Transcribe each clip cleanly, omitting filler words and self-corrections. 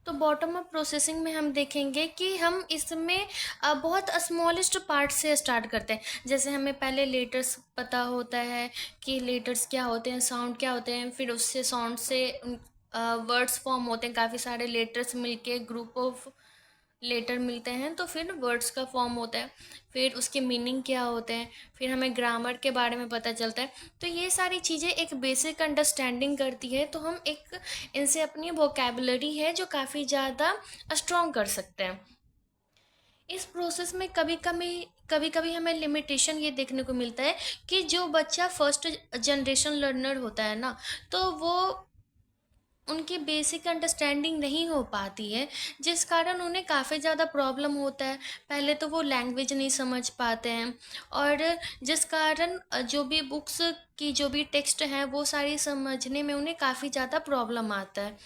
तो bottom up processing में हम देखेंगे कि हम इसमें बहुत स्मॉलेस्ट पार्ट से स्टार्ट करते हैं। जैसे हमें पहले लेटर्स पता होता है कि लेटर्स क्या होते हैं, साउंड क्या होते हैं, फिर उससे साउंड से वर्ड्स फॉर्म होते हैं, काफ़ी सारे लेटर्स मिलके ग्रुप ऑफ लेटर मिलते हैं तो फिर वर्ड्स का फॉर्म होता है। फिर उसके मीनिंग क्या होते हैं, फिर हमें ग्रामर के बारे में पता चलता है। तो ये सारी चीज़ें एक बेसिक अंडरस्टैंडिंग करती है, तो हम एक इनसे अपनी वोकेबलरी है जो काफ़ी ज़्यादा स्ट्रॉन्ग कर सकते हैं। इस प्रोसेस में कभी कभी हमें लिमिटेशन ये देखने को मिलता है कि जो बच्चा फर्स्ट जनरेशन लर्नर होता है ना, तो वो उनकी बेसिक अंडरस्टैंडिंग नहीं हो पाती है, जिस कारण उन्हें काफ़ी ज़्यादा प्रॉब्लम होता है। पहले तो वो लैंग्वेज नहीं समझ पाते हैं, और जिस कारण जो भी बुक्स की जो भी टेक्स्ट हैं वो सारी समझने में उन्हें काफ़ी ज़्यादा प्रॉब्लम आता है।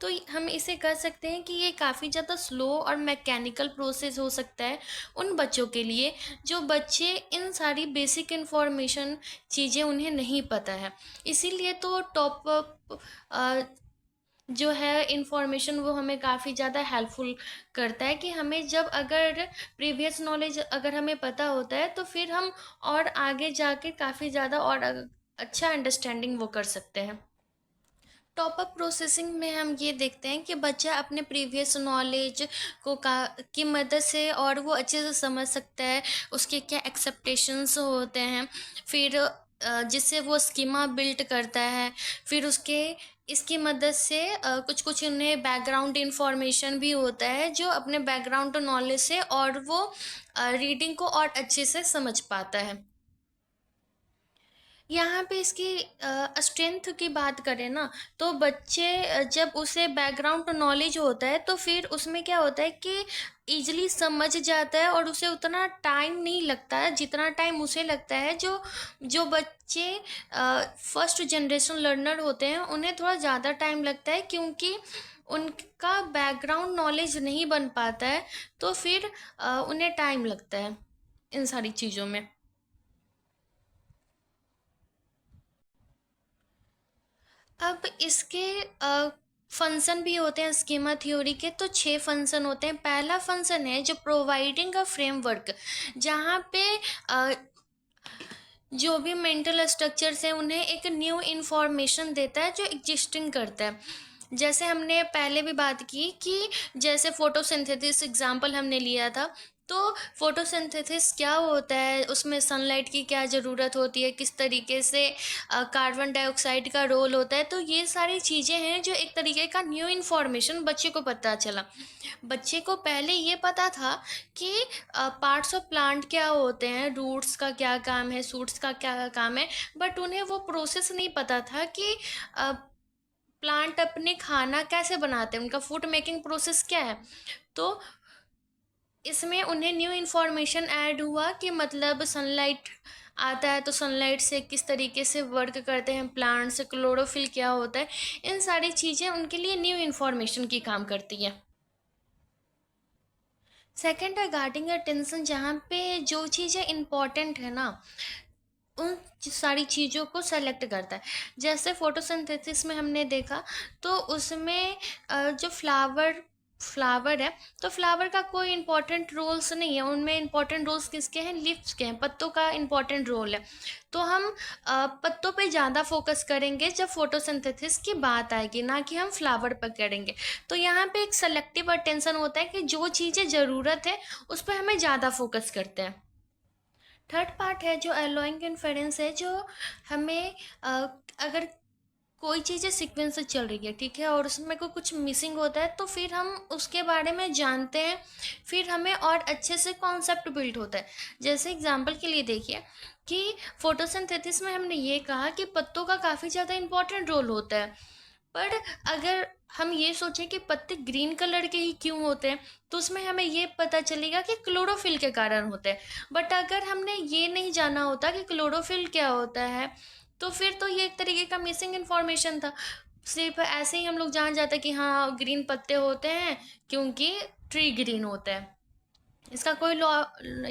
तो हम इसे कर सकते हैं कि ये काफ़ी ज़्यादा स्लो और मैकेनिकल प्रोसेस हो सकता है उन बच्चों के लिए जो बच्चे इन सारी बेसिक इन्फॉर्मेशन चीज़ें उन्हें नहीं पता है। इसीलिए तो टॉप अप जो है इन्फॉर्मेशन वो हमें काफ़ी ज़्यादा हेल्पफुल करता है कि हमें जब अगर प्रीवियस नॉलेज अगर हमें पता होता है तो फिर हम और आगे जाके काफ़ी ज़्यादा और अच्छा अंडरस्टैंडिंग वो कर सकते हैं। टॉप अप प्रोसेसिंग में हम ये देखते हैं कि बच्चा अपने प्रीवियस नॉलेज को का की मदद से और वो अच्छे से समझ सकता है उसके क्या एक्सेप्टेशंस होते हैं। फिर जिससे वो स्कीमा बिल्ड करता है। फिर उसके इसकी मदद से कुछ कुछ उन्हें बैकग्राउंड इंफॉर्मेशन भी होता है जो अपने बैकग्राउंड नॉलेज से और वो रीडिंग को और अच्छे से समझ पाता है। यहाँ पे इसकी स्ट्रेंथ की बात करें ना, तो बच्चे जब उसे बैकग्राउंड नॉलेज होता है तो फिर उसमें क्या होता है कि इजीली समझ जाता है और उसे उतना टाइम नहीं लगता है जितना टाइम उसे लगता है जो जो बच्चे फर्स्ट जनरेशन लर्नर होते हैं उन्हें थोड़ा ज़्यादा टाइम लगता है, क्योंकि उनका बैकग्राउंड नॉलेज नहीं बन पाता है। तो फिर उन्हें टाइम लगता है इन सारी चीज़ों में। अब इसके फंक्शन भी होते हैं स्कीमा थ्योरी के, तो 6 फंक्शन होते हैं। पहला फंक्शन है जो प्रोवाइडिंग अ फ्रेमवर्क, जहाँ पे अ, जो भी मेंटल स्ट्रक्चर्स हैं उन्हें एक न्यू इंफॉर्मेशन देता है जो एग्जिस्टिंग करता है। जैसे हमने पहले भी बात की कि जैसे फोटोसिंथेसिस एग्जांपल हमने लिया था, तो फोटोसिंथेसिस क्या होता है, उसमें सनलाइट की क्या ज़रूरत होती है, किस तरीके से कार्बन डाइऑक्साइड का रोल होता है। तो ये सारी चीज़ें हैं जो एक तरीके का न्यू इन्फॉर्मेशन बच्चे को पता चला। बच्चे को पहले ये पता था कि पार्ट्स ऑफ प्लांट क्या होते हैं, रूट्स का क्या काम है, शूट्स का क्या काम है, बट उन्हें वो प्रोसेस नहीं पता था कि प्लांट अपने खाना कैसे बनाते हैं, उनका फूड मेकिंग प्रोसेस क्या है। तो इसमें उन्हें न्यू इन्फॉर्मेशन ऐड हुआ कि मतलब सनलाइट आता है तो सनलाइट से किस तरीके से वर्क करते हैं प्लांट्स, क्लोरोफिल क्या होता है। इन सारी चीज़ें उनके लिए न्यू इन्फॉर्मेशन की काम करती है। सेकंड है गार्डिंग अटेंशन, जहाँ पे जो चीज़ें इंपॉर्टेंट है ना उन सारी चीज़ों को सेलेक्ट करता है। जैसे फोटोसिंथेसिस में हमने देखा, तो उसमें जो फ्लावर फ्लावर है, तो फ्लावर का कोई इंपॉर्टेंट रोल्स नहीं है, उनमें इंपॉर्टेंट रोल्स किसके हैं, लीव्स के हैं, पत्तों का इंपॉर्टेंट रोल है। तो हम पत्तों पे ज़्यादा फोकस करेंगे जब फोटोसिंथेसिस की बात आएगी, ना कि हम फ्लावर पर करेंगे। तो यहाँ पे एक सेलेक्टिव अटेंशन होता है कि जो चीज़ें ज़रूरत है उस पर हमें ज़्यादा फोकस करते हैं। थर्ड पार्ट है जो एलोइंग इन्फेरेंस है, जो हमें अगर कोई चीज़ें सीक्वेंस से चल रही है, ठीक है, और उसमें को कुछ मिसिंग होता है तो फिर हम उसके बारे में जानते हैं, फिर हमें और अच्छे से कॉन्सेप्ट बिल्ड होता है। जैसे एग्जांपल के लिए देखिए कि फोटोसिंथेसिस में हमने ये कहा कि पत्तों का काफ़ी ज़्यादा इंपॉर्टेंट रोल होता है। पर अगर हम ये सोचें कि पत्ते ग्रीन कलर के ही क्यों होते हैं, तो उसमें हमें ये पता चलेगा कि क्लोरोफिल के कारण होते हैं। बट अगर हमने ये नहीं जाना होता कि क्लोरोफिल क्या होता है, तो फिर तो ये एक तरीके का मिसिंग इन्फॉर्मेशन था। सिर्फ ऐसे ही हम लोग जान जाते कि हाँ ग्रीन पत्ते होते हैं क्योंकि ट्री ग्रीन होता है। इसका कोई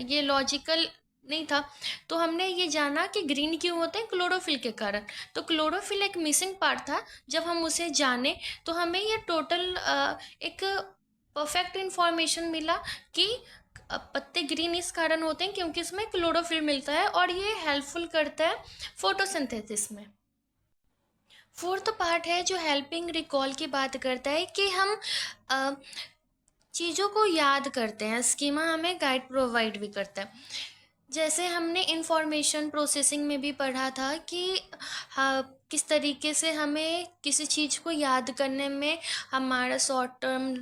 ये लॉजिकल नहीं था, तो हमने ये जाना कि ग्रीन क्यों होते हैं, क्लोरोफिल के कारण। तो क्लोरोफिल एक मिसिंग पार्ट था। जब हम उसे जाने तो हमें ये टोटल एक परफेक्ट इंफॉर्मेशन मिला कि पत्ते ग्रीन इस कारण होते हैं क्योंकि इसमें क्लोरोफिल मिलता है और ये हेल्पफुल करता है फोटोसिंथेसिस में। फोर्थ पार्ट है जो हेल्पिंग रिकॉल की बात करता है कि हम अ, चीज़ों को याद करते हैं। स्कीमा हमें गाइड प्रोवाइड भी करता है। जैसे हमने इंफॉर्मेशन प्रोसेसिंग में भी पढ़ा था कि हाँ, किस तरीके से हमें किसी चीज़ को याद करने में हमारा शॉर्ट टर्म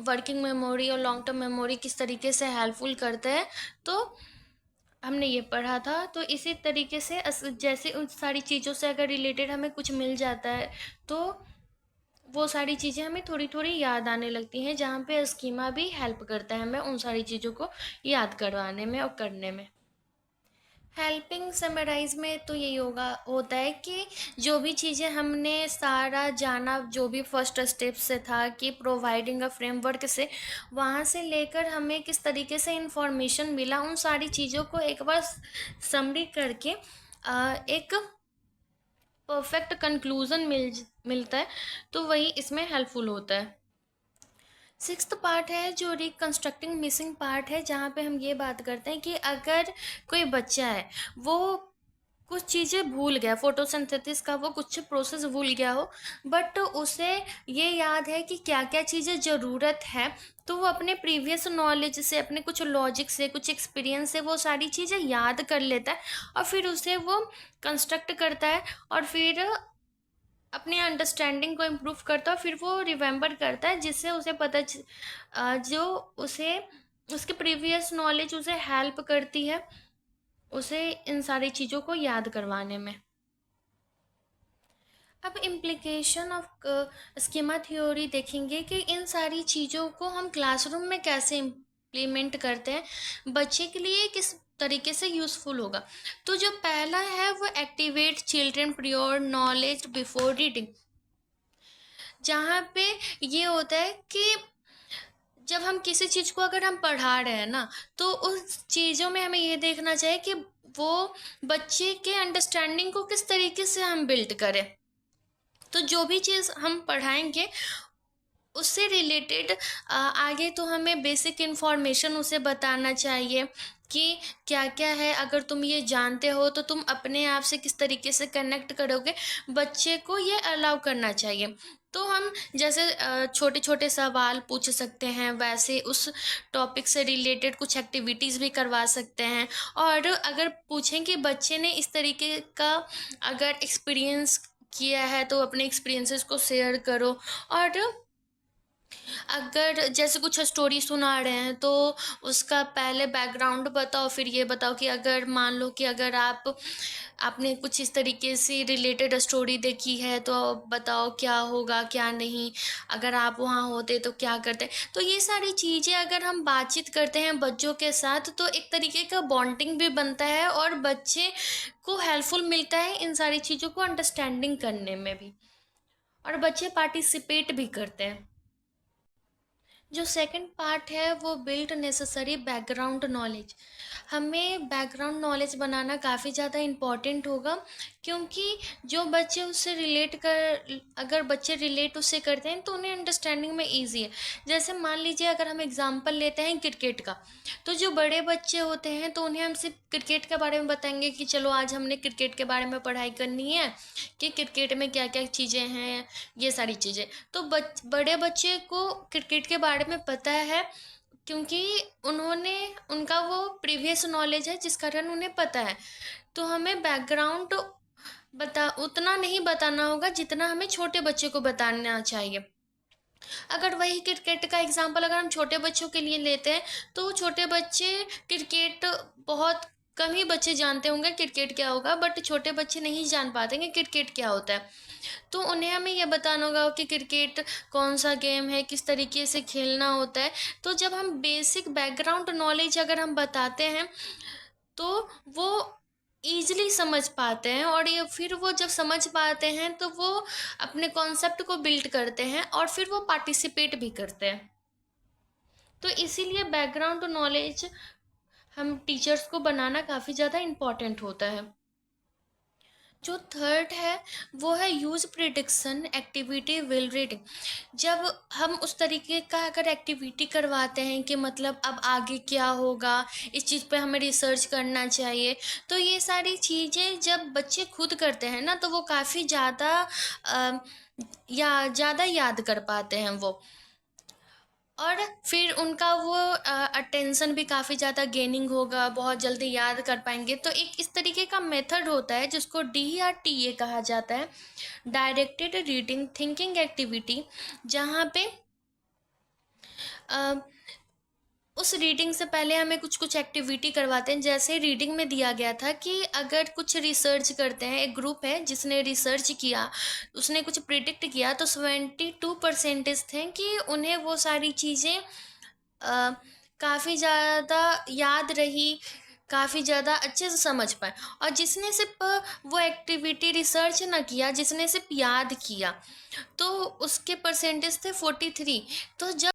वर्किंग मेमोरी और लॉन्ग टर्म मेमोरी किस तरीके से हेल्पफुल करता है। तो हमने ये पढ़ा था। तो इसी तरीके से जैसे उन सारी चीज़ों से अगर रिलेटेड हमें कुछ मिल जाता है तो वो सारी चीज़ें हमें थोड़ी थोड़ी याद आने लगती हैं, जहाँ पे स्कीमा भी हेल्प करता है हमें उन सारी चीज़ों को याद करवाने में और करने में। हेल्पिंग समराइज में तो यही होता है कि जो भी चीज़ें हमने सारा जाना, जो भी फर्स्ट स्टेप से था कि प्रोवाइडिंग अ फ्रेमवर्क से, वहाँ से लेकर हमें किस तरीके से इंफॉर्मेशन मिला, उन सारी चीज़ों को एक बार समरी करके एक परफेक्ट कंक्लूजन मिलता है। तो वही इसमें हेल्पफुल होता है। सिक्स्थ पार्ट है जो रिकंस्ट्रक्टिंग मिसिंग पार्ट है, जहाँ पे हम ये बात करते हैं कि अगर कोई बच्चा है वो कुछ चीज़ें भूल गया, फोटोसिंथेसिस का वो कुछ प्रोसेस भूल गया हो, बट उसे ये याद है कि क्या क्या चीज़ें ज़रूरत है, तो वो अपने प्रीवियस नॉलेज से, अपने कुछ लॉजिक से, कुछ एक्सपीरियंस से वो सारी चीज़ें याद कर लेता है और फिर उसे वो कंस्ट्रक्ट करता है और फिर अपनी अंडरस्टैंडिंग को इम्प्रूव करता है, फिर वो रिमेंबर करता है, जिससे उसे जो उसे उसके प्रीवियस नॉलेज उसे हेल्प करती है उसे इन सारी चीज़ों को याद करवाने में। अब इम्प्लीकेशन ऑफ स्कीमा थ्योरी देखेंगे कि इन सारी चीज़ों को हम क्लासरूम में कैसे इम्प्लीमेंट करते हैं, बच्चे के लिए किस तरीके से यूज़फुल होगा। तो जो पहला है वो activate children prior knowledge before reading, जहाँ पे ये होता है कि जब हम किसी चीज़ को अगर हम पढ़ा रहे हैं ना, तो उस चीज़ों में हमें ये देखना चाहिए कि वो बच्चे के अंडरस्टैंडिंग को किस तरीके से हम बिल्ड करें। तो जो भी चीज़ हम पढ़ाएंगे उससे रिलेटेड आगे तो हमें बेसिक इन्फॉर्मेशन उसे बताना चाहिए कि क्या क्या है। अगर तुम ये जानते हो तो तुम अपने आप से किस तरीके से कनेक्ट करोगे, बच्चे को ये अलाउ करना चाहिए। तो हम जैसे छोटे छोटे सवाल पूछ सकते हैं, वैसे उस टॉपिक से रिलेटेड कुछ एक्टिविटीज़ भी करवा सकते हैं। और अगर पूछें कि बच्चे ने इस तरीके का अगर एक्सपीरियंस किया है तो अपने एक्सपीरियंसेस को शेयर करो। और अगर जैसे कुछ स्टोरी सुना रहे हैं तो उसका पहले बैकग्राउंड बताओ, फिर ये बताओ कि अगर मान लो कि अगर आपने कुछ इस तरीके से रिलेटेड स्टोरी देखी है तो बताओ क्या होगा क्या नहीं, अगर आप वहाँ होते तो क्या करते। तो ये सारी चीज़ें अगर हम बातचीत करते हैं बच्चों के साथ तो एक तरीके का बॉन्डिंग भी बनता है और बच्चे को हेल्पफुल मिलता है इन सारी चीज़ों को अंडरस्टैंडिंग करने में भी, और बच्चे पार्टिसिपेट भी करते हैं। जो सेकंड पार्ट है वो बिल्ड नेसेसरी बैकग्राउंड नॉलेज। हमें बैकग्राउंड नॉलेज बनाना काफ़ी ज़्यादा इम्पॉर्टेंट होगा, क्योंकि जो बच्चे उससे रिलेट कर अगर बच्चे रिलेट उससे करते हैं तो उन्हें अंडरस्टैंडिंग में ईजी है। जैसे मान लीजिए अगर हम एग्जांपल लेते हैं क्रिकेट का, तो जो बड़े बच्चे होते हैं तो उन्हें हम सिर्फ क्रिकेट के बारे में बताएंगे कि चलो आज हमने क्रिकेट के बारे में पढ़ाई करनी है कि क्रिकेट में क्या क्या चीज़ें हैं, ये सारी चीज़ें। तो बड़े बच्चे को क्रिकेट के बारे में पता है क्योंकि उन्होंने उनका वो प्रीवियस नॉलेज है जिस कारण उन्हें पता है। तो हमें बैकग्राउंड उतना नहीं बताना होगा जितना हमें छोटे बच्चे को बताना चाहिए। अगर वही क्रिकेट का एग्जांपल अगर हम छोटे बच्चों के लिए लेते हैं तो वो छोटे बच्चे क्रिकेट बहुत कम ही बच्चे जानते होंगे क्रिकेट क्या होगा, बट छोटे बच्चे नहीं जान पाते कि क्रिकेट क्या होता है। तो उन्हें हमें यह बताना होगा कि क्रिकेट कौन सा गेम है, किस तरीके से खेलना होता है। तो जब हम बेसिक बैकग्राउंड नॉलेज अगर हम बताते हैं तो वो ईजिली समझ पाते हैं, और ये फिर वो जब समझ पाते हैं तो वो अपने कॉन्सेप्ट को बिल्ड करते हैं और फिर वो पार्टिसिपेट भी करते हैं। तो इसीलिए बैकग्राउंड नॉलेज हम टीचर्स को बनाना काफ़ी ज़्यादा इम्पोर्टेंट होता है। जो थर्ड है वो है use prediction activity will reading. जब हम उस तरीके का अगर एक्टिविटी करवाते हैं कि मतलब अब आगे क्या होगा, इस चीज़ पे हमें रिसर्च करना चाहिए, तो ये सारी चीज़ें जब बच्चे खुद करते हैं ना तो वो काफ़ी ज़्यादा या ज़्यादा याद कर पाते हैं वो। और फिर उनका वो अटेंशन भी काफ़ी ज़्यादा गेनिंग होगा, बहुत जल्दी याद कर पाएंगे। तो एक इस तरीके का मेथड होता है जिसको DRTA कहा जाता है, डायरेक्टेड रीडिंग थिंकिंग एक्टिविटी, जहाँ पे अ, उस रीडिंग से पहले हमें कुछ कुछ एक्टिविटी करवाते हैं। जैसे रीडिंग में दिया गया था कि अगर कुछ रिसर्च करते हैं, एक ग्रुप है जिसने रिसर्च किया, उसने कुछ प्रिडिक्ट किया, तो 72% थे कि उन्हें वो सारी चीज़ें काफ़ी ज़्यादा याद रही, काफ़ी ज़्यादा अच्छे से समझ पाए। और जिसने सिर्फ वो एक्टिविटी रिसर्च ना किया, जिसने सिर्फ याद किया, तो उसके परसेंटेज थे 43। तो जब